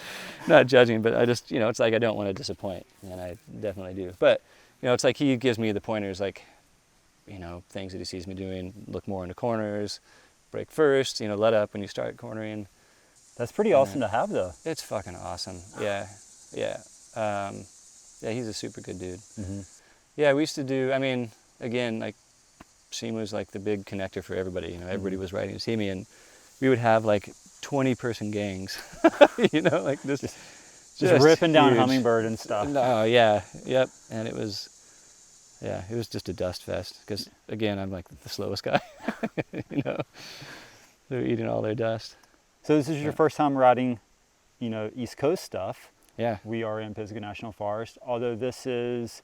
not judging, but I just, it's like I don't want to disappoint, and I definitely do. But, it's like he gives me the pointers, like, things that he sees me doing, look more into corners, brake first, let up when you start cornering. That's pretty awesome to have, though. It's fucking awesome. Yeah. He's a super good dude. Yeah, we used to do, again, like, SEMA was like the big connector for everybody. Everybody was riding to see me, and we would have like 20-person gangs. Like just ripping down huge. Hummingbird and stuff. No, yeah, yep. And it was just a dust fest. Because again, I'm like the slowest guy. They're eating all their dust. So this is your first time riding, East Coast stuff. Yeah. We are in Pisgah National Forest, although this is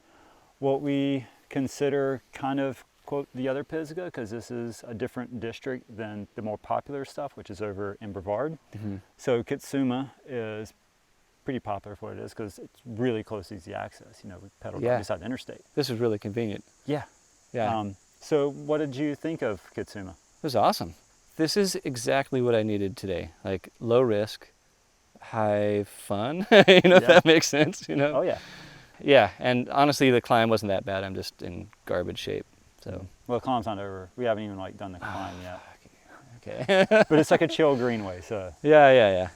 what we consider kind of, quote, the other Pisgah, because this is a different district than the more popular stuff, which is over in Brevard. So Kitsuma is pretty popular for what it is, because it's really close to easy access. We pedal down beside the interstate. This is really convenient. Yeah. So what did you think of Kitsuma? It was awesome. This is exactly what I needed today. Like, low risk, high fun, if that makes sense, Oh, yeah. Yeah, and honestly, the climb wasn't that bad. I'm just in garbage shape, so. Well, the climb's not over. We haven't even, done the climb yet. Okay. But it's like a chill greenway, so. Yeah.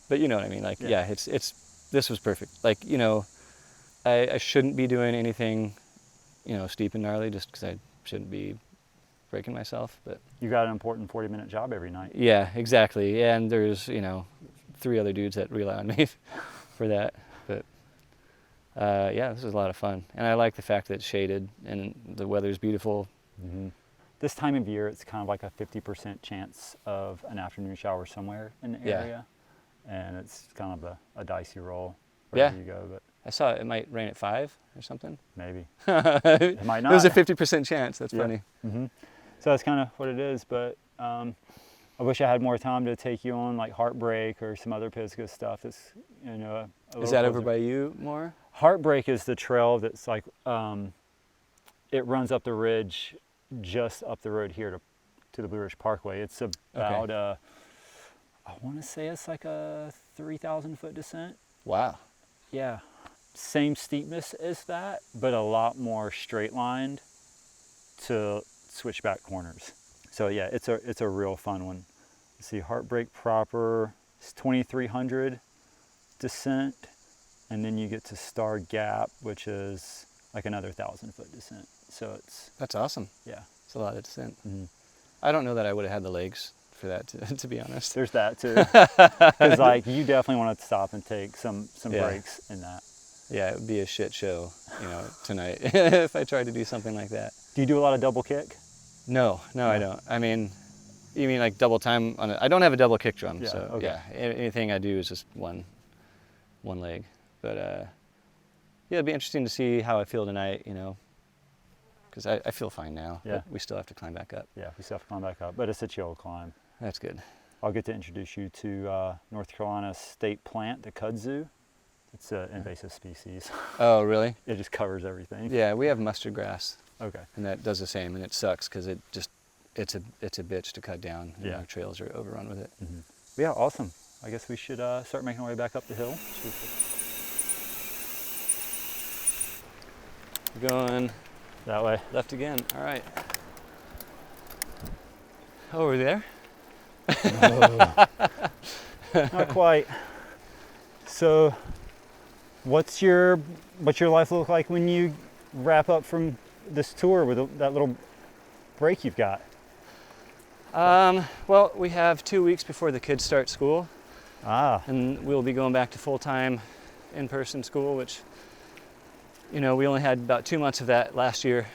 But you know what I mean? Like, this was perfect. Like, I shouldn't be doing anything, steep and gnarly, just because I shouldn't be breaking myself, but. You got an important 40-minute job every night. Yeah, exactly. And there's, 3 other dudes that rely on me for that. But this was a lot of fun. And I like the fact that it's shaded and the weather's beautiful. This time of year, it's kind of like a 50% chance of an afternoon shower somewhere in the area. And it's kind of a dicey roll wherever you go. But I saw it might rain at 5 or something. Maybe. It might not. It was a 50% chance. That's funny. So that's kind of what it is. But I wish I had more time to take you on like Heartbreak or some other Pisgah stuff. That's Is that over by you more? Heartbreak is the trail that's like it runs up the ridge, just up the road here to the Blue Ridge Parkway. It's about I want to say it's like a 3,000 foot descent. Wow. Yeah, same steepness as that, but a lot more straight lined to switchback corners. So yeah, it's a real fun one. Let's see, Heartbreak proper is 2,300 descent, and then you get to Star Gap, which is like another 1,000-foot descent. So that's awesome. Yeah, it's a lot of descent. I don't know that I would have had the legs for that, to be honest. There's that too, because like you definitely want to stop and take some breaks in that. Yeah, it would be a shit show, tonight if I tried to do something like that. Do you do a lot of double kick? No, I don't. I mean, you mean like double time on it? I don't have a double kick drum, Yeah, so okay. yeah, anything I do is just one leg. But yeah, it'd be interesting to see how I feel tonight, because I feel fine now. Yeah. But we still have to climb back up. Yeah, we still have to climb back up, but it's a chill climb. That's good. I'll get to introduce you to North Carolina state plant, the kudzu. It's an invasive species. Oh, really? It just covers everything. Yeah, we have mustard grass, Okay. and that does the same, and it sucks because it's a bitch to cut down. And Yeah. our trails are overrun with it. Mm-hmm. Yeah, awesome. I guess we should start making our way back up the hill. We're going That way. left again. All right. Oh, we're there? Not quite. So, what's your life look like when you wrap up from this tour with that little break you've got? Well, we have 2 weeks before the kids start school, And and we'll be going back to full-time in-person school, which, we only had about 2 months of that last year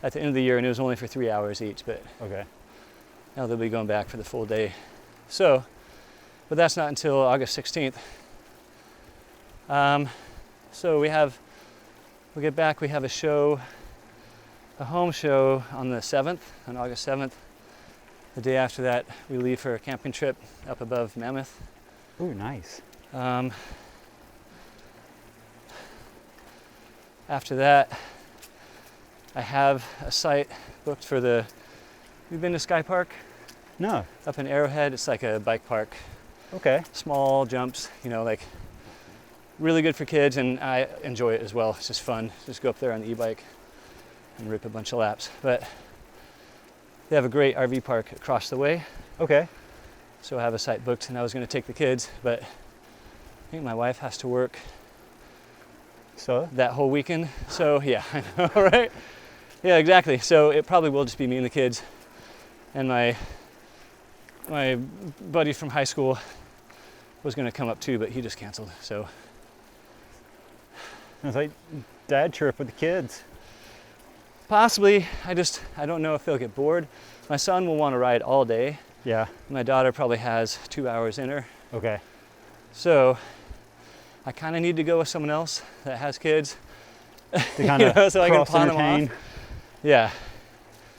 at the end of the year, and it was only for 3 hours each, but okay. now they'll be going back for the full day. So, but that's not until August 16th. So we get back, we have a show, a home show on the 7th, on August 7th. The day after that, we leave for a camping trip up above Mammoth. Ooh, nice. After that, I have a site booked for you've been to Sky Park? No. Up in Arrowhead, it's like a bike park. Okay. Small jumps, like really good for kids, and I enjoy it as well. It's just fun. Just go up there on the e-bike and rip a bunch of laps. But they have a great RV park across the way. Okay. So I have a site booked, and I was going to take the kids, but I think my wife has to work So? that whole weekend. So yeah, I know, right? Yeah, exactly. So it probably will just be me and the kids, and my buddy from high school was going to come up too, but he just canceled. So It's like dad trip with the kids. possibly, I don't know if they'll get bored. My son will want to ride all day. Yeah. My daughter probably has 2 hours in her. Okay. So I kind of need to go with someone else that has kids. To kind of so I can cross pawn them entertain. off. Yeah.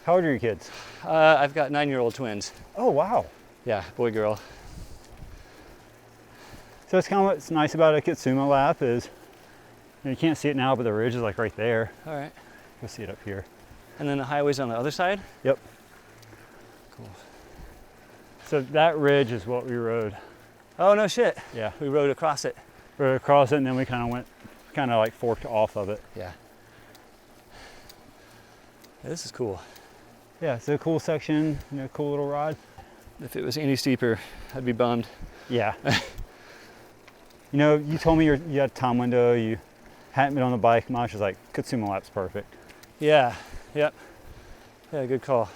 How old are your kids? I've got 9-year-old twins. Oh, wow. Yeah, boy, girl. So it's kind of what's nice about a Kitsuma lap is you can't see it now, but the ridge is like right there. All right. You'll see it up here. And then the highway's on the other side? Yep. Cool. So that ridge is what we rode. Oh, no shit. Yeah. We rode across it. We rode across it, and then we kind of like forked off of it. Yeah. This is cool. Yeah, it's a cool section, cool little ride. If it was any steeper, I'd be bummed. Yeah. You told me you had a time window, you hadn't been on the bike much. It's like, Kitsuma lap's perfect. Yeah. Yep. Yeah, good call.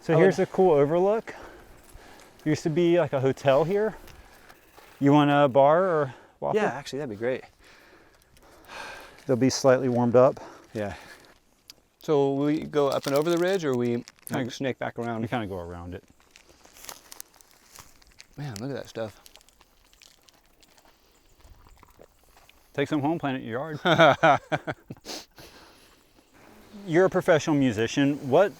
So here's a cool overlook. There used to be like a hotel here. You want a bar or waffle? Yeah, actually, that'd be great. They'll be slightly warmed up. Yeah. So we go up and over the ridge, or we kind of snake back around? You kind of go around it. Man, look at that stuff. Take some home, plant it in your yard. You're a professional musician. What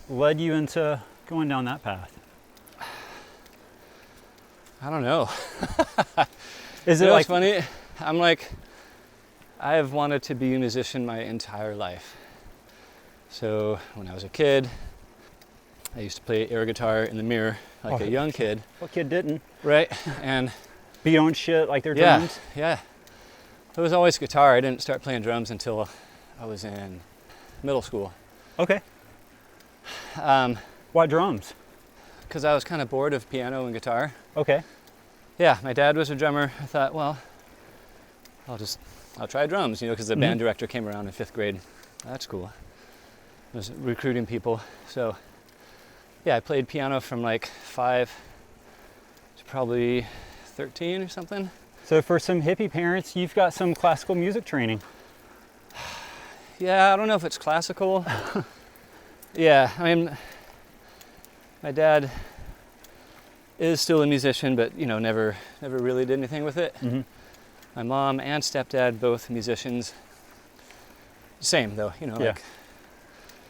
led you into going down that path? I don't know. Is You it know like what's funny? I'm like, I have wanted to be a musician my entire life. So when I was a kid, I used to play air guitar in the mirror like Oh, a young kid, what kid didn't? right? And Be on shit like their yeah, drums? yeah. It was always guitar. I didn't start playing drums until I was in middle school. Okay. Because Why drums? I was kind of bored of piano and guitar. Okay. Yeah, my dad was a drummer. I thought, well, I'll try drums, because the band director came around in 5th grade. That's cool. I was recruiting people. So yeah, I played piano from like 5 to probably 13 or something. So for some hippie parents, you've got some classical music training. Yeah, I don't know if it's classical. Yeah, I mean, my dad is still a musician, but never really did anything with it. Mm-hmm. My mom and stepdad, both musicians. Same though, like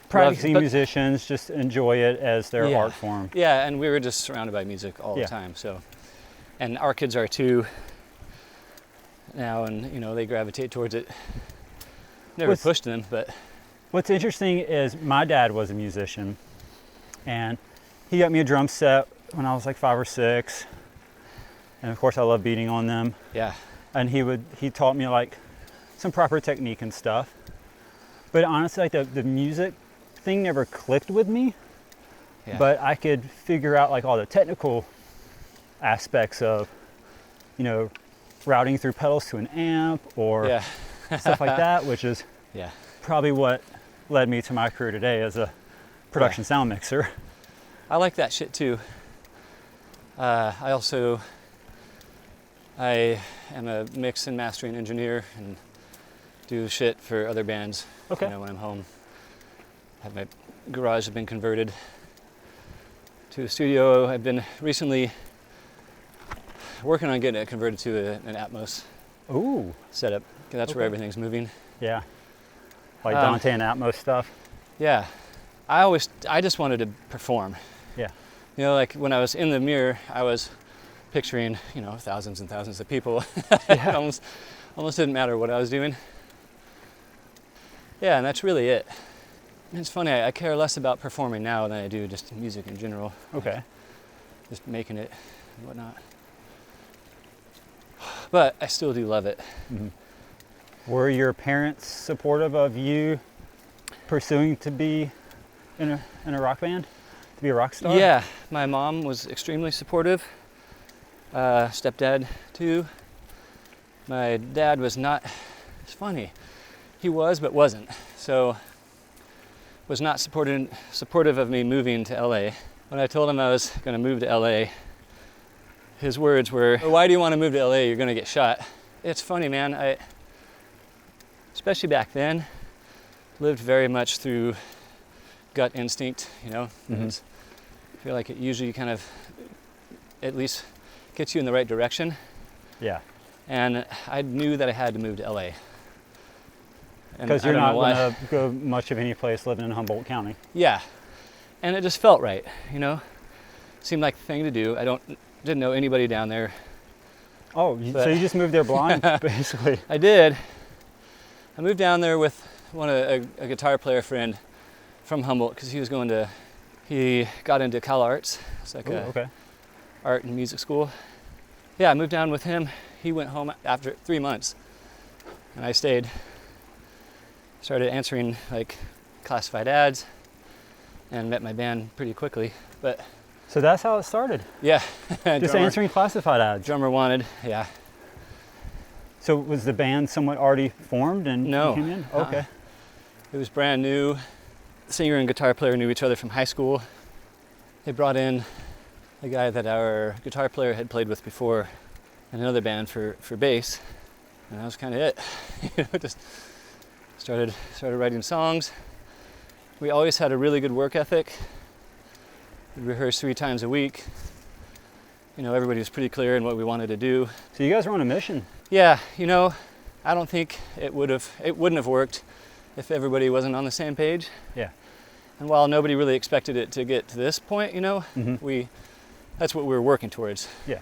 Practicing but- musicians just enjoy it as their Yeah. art form. Yeah, and we were just surrounded by music all Yeah. the time. So, and our kids are too now, and they gravitate towards it. Never What's- pushed them, but What's interesting is my dad was a musician, and he got me a drum set when I was like 5 or 6, and of course I love beating on them. yeah, And he taught me like some proper technique and stuff. But honestly, like the music thing never clicked with me. yeah. But I could figure out like all the technical aspects of, routing through pedals to an amp or yeah, stuff like that, which is yeah, probably what led me to my career today as a production sound mixer. I like that shit too. I am a mix and mastering engineer and do shit for other bands. Okay. When I'm home, my garage has been converted to a studio. I've been recently working on getting it converted to an Atmos Ooh, setup. 'Cause that's where Okay. everything's moving. yeah. Like Um, Dante and Atmos stuff. Yeah, I just wanted to perform. Yeah. Like when I was in the mirror, I was picturing, thousands and thousands of people. Yeah. It almost didn't matter what I was doing. Yeah, and that's really it. It's funny, I care less about performing now than I do just music in general. Okay. Just making it and whatnot. But I still do love it. Mm-hmm. Were your parents supportive of you pursuing to be in a rock band, to be a rock star? Yeah, my mom was extremely supportive. Stepdad too. My dad was not. It's funny. He was, but wasn't. So was not supportive of me moving to LA. When I told him I was going to move to LA, his words were, "Why do you want to move to LA? You're going to get shot." It's funny, man. Especially back then, lived very much through gut instinct, Mm-hmm. I feel like it usually kind of at least gets you in the right direction. Yeah. And I knew that I had to move to LA. And Because I you're don't not know why. going to go much of any place living in Humboldt County. Yeah. And it just felt right, Seemed like the thing to do. Didn't know anybody down there. Oh, so you just moved there blind, basically. I did. I moved down there with a guitar player friend from Humboldt because he got into Cal Arts. It's like Ooh, a okay. art and music school. Yeah, I moved down with him. He went home after 3 months, and I stayed. Started answering like classified ads, and met my band pretty quickly. But So that's how it started. yeah, Just answering classified ads. Drummer wanted, yeah. So was the band somewhat already formed and No. you came in? Okay. It was brand new. The singer and guitar player knew each other from high school. They brought in a guy that our guitar player had played with before in another band for bass, and that was kind of it. Just started writing songs. We always had a really good work ethic. We'd rehearse 3 times a week. Everybody was pretty clear in what we wanted to do. So you guys were on a mission. Yeah, I don't think it wouldn't have worked if everybody wasn't on the same page. Yeah. And while nobody really expected it to get to this point, Mm-hmm. that's what we were working towards. Yeah.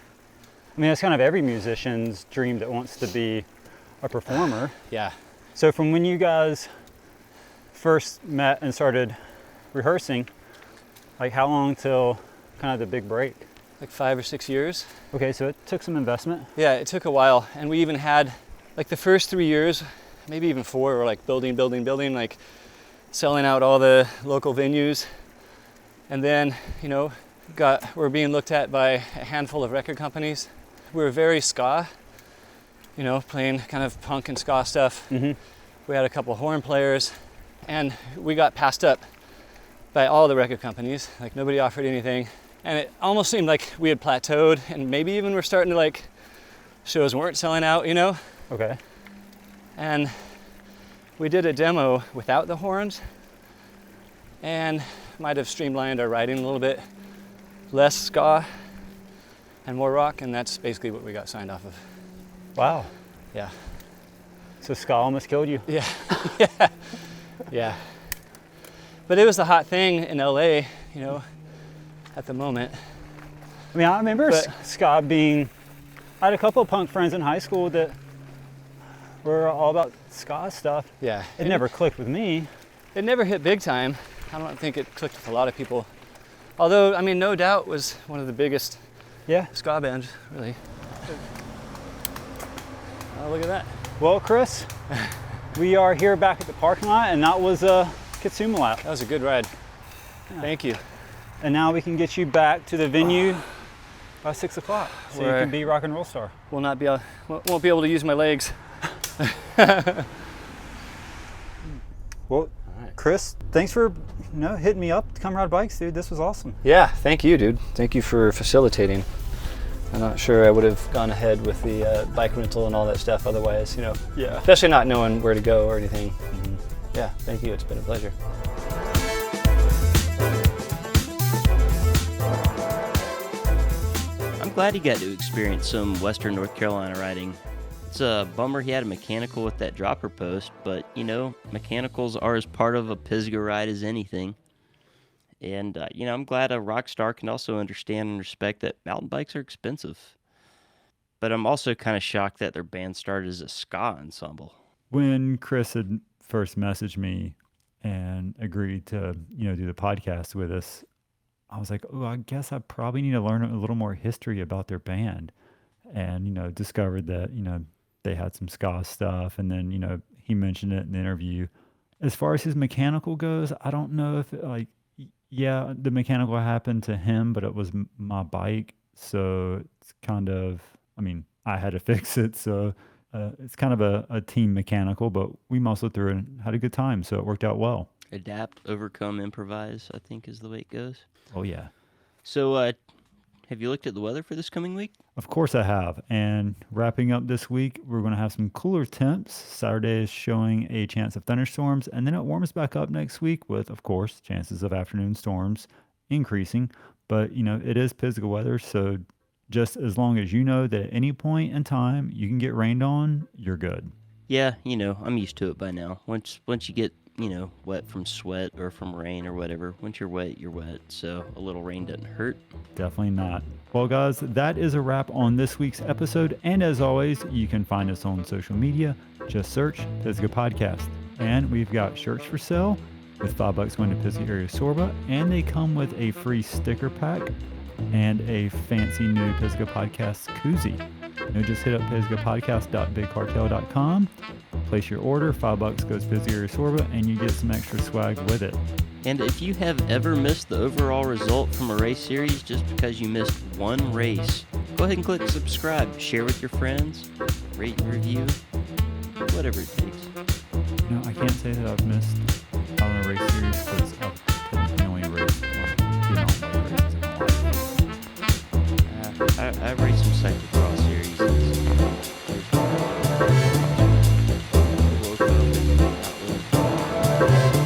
I mean, that's kind of every musician's dream that wants to be a performer. Yeah. So from when you guys first met and started rehearsing, like how long till kind of the big break? Like 5 or 6 years. Okay, so it took some investment. Yeah, it took a while. And we even had, like the first 3 years, maybe even 4, were like building, like selling out all the local venues. And then, we're being looked at by a handful of record companies. We were very ska, playing kind of punk and ska stuff. Mm-hmm. We had a couple horn players, and we got passed up by all the record companies. Like nobody offered anything. And it almost seemed like we had plateaued, and maybe even we're starting to shows weren't selling out, you know? Okay. And we did a demo without the horns and might have streamlined our riding a little bit. Less ska and more rock, and that's basically what we got signed off of. Wow. Yeah. So ska almost killed you. Yeah. Yeah. Yeah. But it was the hot thing in LA, you know, at the moment. I mean, I remember But- ska being. I had a couple of punk friends in high school that were all about ska stuff. Yeah. It never clicked with me. It never hit big time. I don't think it clicked with a lot of people. Although, I mean, No Doubt was one of the biggest Yeah. ska bands, really. Oh, look at that. Well, Chris, we are here back at the parking lot, and that was a Kitsuma lap. That was a good ride. Thank you. And now we can get you back to the venue by 6 o'clock, so Where- you can be rock and roll star. Won't be able to use my legs. Well, Chris, thanks for hitting me up to come ride bikes, dude. This was awesome. Yeah, thank you, dude. Thank you for facilitating. I'm not sure I would have gone ahead with the bike rental and all that stuff otherwise, you know. Yeah. Especially not knowing where to go or anything. Yeah, thank you. It's been a pleasure. I'm glad he got to experience some Western North Carolina riding. It's a bummer he had a mechanical with that dropper post, but, you know, mechanicals are as part of a Pisgah ride as anything. And, you know, I'm glad a rock star can also understand and respect that mountain bikes are expensive. But I'm also kind of shocked that their band started as a ska ensemble. When Chris had first messaged me and agreed to, do the podcast with us, I was like, oh, I guess I probably need to learn a little more history about their band. And, discovered that, they had some ska stuff. And then, he mentioned it in the interview. As far as his mechanical goes, I don't know if yeah, the mechanical happened to him, but it was my bike. So it's kind of, I had to fix it. So it's kind of a team mechanical, but we muscled through and had a good time. So it worked out well. Adapt, overcome, improvise, I think is the way it goes. Oh, yeah. So, have you looked at the weather for this coming week? Of course I have. And wrapping up this week, we're going to have some cooler temps. Saturday is showing a chance of thunderstorms, and then it warms back up next week with, of course, chances of afternoon storms increasing. But, it is Pisgah weather, so just as long as you know that at any point in time you can get rained on, you're good. Yeah, I'm used to it by now. Once you get, wet from sweat or from rain or whatever, once you're wet. So a little rain doesn't hurt. Definitely not. Well, guys, that is a wrap on this week's episode. And as always, you can find us on social media. Just search Pisgah Podcast. And we've got shirts for sale with $5 going to Pisgah area Sorba. And they come with a free sticker pack and a fancy new Pisgah Podcast koozie. Just hit up pisgahpodcast.bigcartel.com, place your order, $5 goes Pisgah area Sorba, and you get some extra swag with it. And if you have ever missed the overall result from a race series just because you missed one race, go ahead and click subscribe, share with your friends, rate and review, whatever it takes. I can't say that I've missed out on a race series because I've technically only raced mountain bike races in my life. I raced some cyclocross series. Local, not local.